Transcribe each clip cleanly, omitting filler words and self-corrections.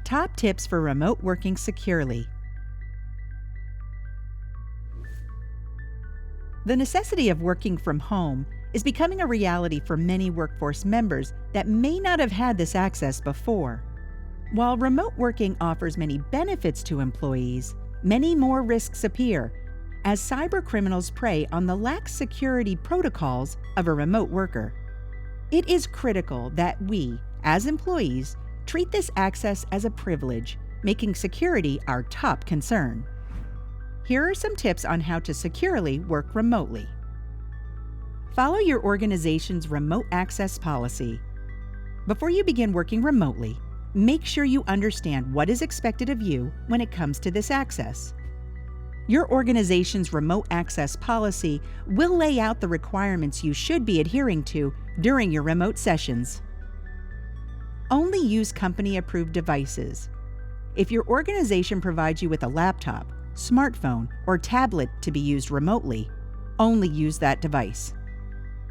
Top tips for remote working securely. The necessity of working from home is becoming a reality for many workforce members that may not have had this access before. While remote working offers many benefits to employees, many more risks appear as cybercriminals prey on the lax security protocols of a remote worker. It is critical that we, as employees, treat this access as a privilege, making security our top concern. Here are some tips on how to securely work remotely. Follow your organization's remote access policy. Before you begin working remotely, make sure you understand what is expected of you when it comes to this access. Your organization's remote access policy will lay out the requirements you should be adhering to during your remote sessions. Only use company-approved devices. If your organization provides you with a laptop, smartphone, or tablet to be used remotely, only use that device.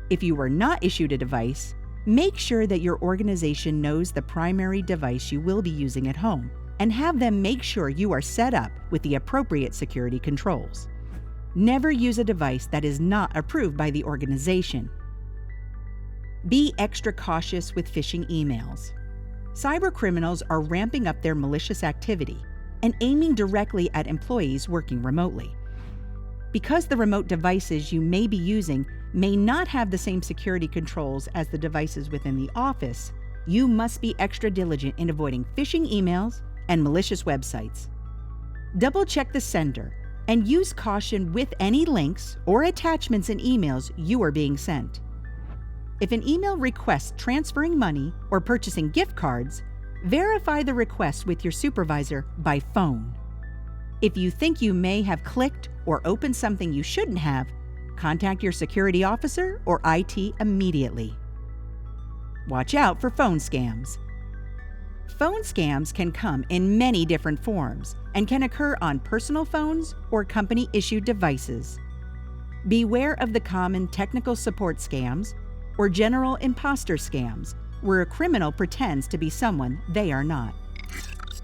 If you were not issued a device, make sure that your organization knows the primary device you will be using at home, and have them make sure you are set up with the appropriate security controls. Never use a device that is not approved by the organization. Be extra cautious with phishing emails. Cybercriminals are ramping up their malicious activity and aiming directly at employees working remotely. Because the remote devices you may be using may not have the same security controls as the devices within the office, you must be extra diligent in avoiding phishing emails and malicious websites. Double-check the sender and use caution with any links or attachments in emails you are being sent. If an email requests transferring money or purchasing gift cards, verify the request with your supervisor by phone. If you think you may have clicked or opened something you shouldn't have, contact your security officer or IT immediately. Watch out for phone scams. Phone scams can come in many different forms and can occur on personal phones or company-issued devices. Beware of the common technical support scams or general imposter scams, where a criminal pretends to be someone they are not.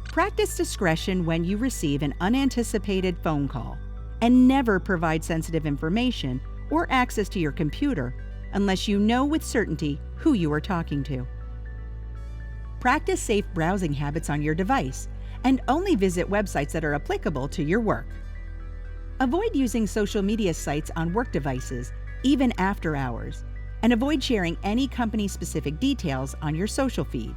Practice discretion when you receive an unanticipated phone call, and never provide sensitive information or access to your computer unless you know with certainty who you are talking to. Practice safe browsing habits on your device and only visit websites that are applicable to your work. Avoid using social media sites on work devices, even after hours, and avoid sharing any company-specific details on your social feed.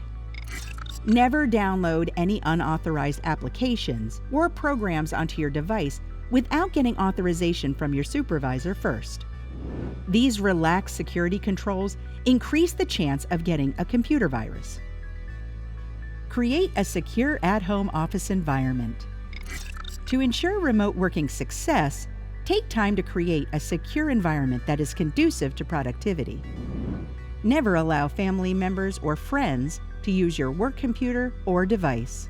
Never download any unauthorized applications or programs onto your device without getting authorization from your supervisor first. These relaxed security controls increase the chance of getting a computer virus. Create a secure at-home office environment. To ensure remote working success, take time to create a secure environment that is conducive to productivity. Never allow family members or friends to use your work computer or device.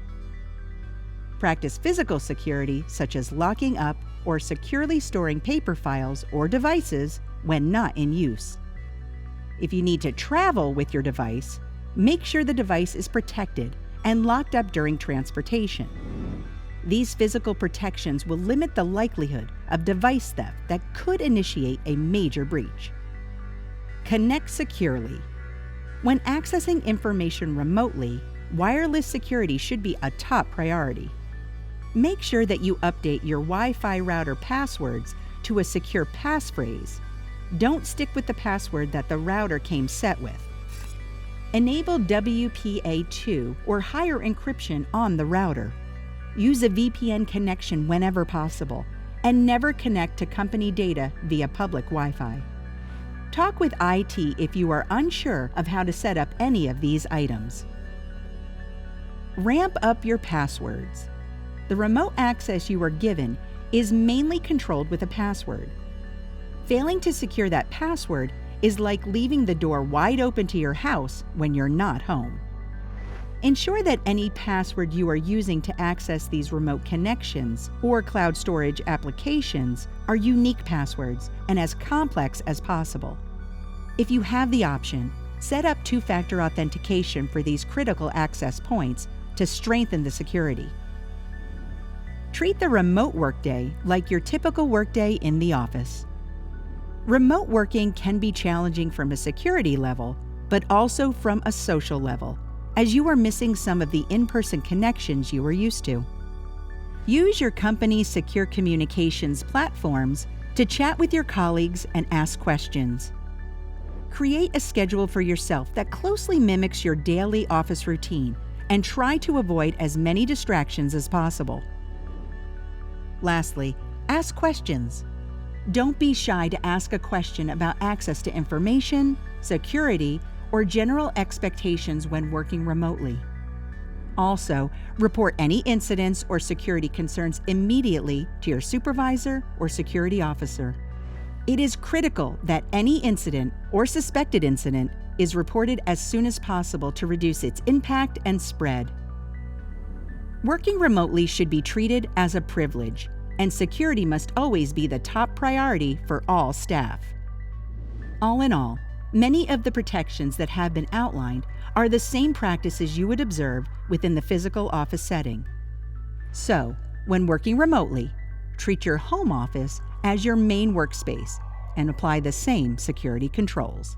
Practice physical security, such as locking up or securely storing paper files or devices when not in use. If you need to travel with your device, make sure the device is protected and locked up during transportation. These physical protections will limit the likelihood of device theft that could initiate a major breach. Connect securely. When accessing information remotely, wireless security should be a top priority. Make sure that you update your Wi-Fi router passwords to a secure passphrase. Don't stick with the password that the router came set with. Enable WPA2 or higher encryption on the router. Use a VPN connection whenever possible, and never connect to company data via public Wi-Fi. Talk with IT if you are unsure of how to set up any of these items. Ramp up your passwords. The remote access you are given is mainly controlled with a password. Failing to secure that password is like leaving the door wide open to your house when you're not home. Ensure that any password you are using to access these remote connections or cloud storage applications are unique passwords and as complex as possible. If you have the option, set up two-factor authentication for these critical access points to strengthen the security. Treat the remote workday like your typical workday in the office. Remote working can be challenging from a security level, but also from a social level, as you are missing some of the in-person connections you are used to. Use your company's secure communications platforms to chat with your colleagues and ask questions. Create a schedule for yourself that closely mimics your daily office routine and try to avoid as many distractions as possible. Lastly, ask questions. Don't be shy to ask a question about access to information, security, or general expectations when working remotely. Also, report any incidents or security concerns immediately to your supervisor or security officer. It is critical that any incident or suspected incident is reported as soon as possible to reduce its impact and spread. Working remotely should be treated as a privilege, and security must always be the top priority for all staff. All in all, many of the protections that have been outlined are the same practices you would observe within the physical office setting. So, when working remotely, treat your home office as your main workspace and apply the same security controls.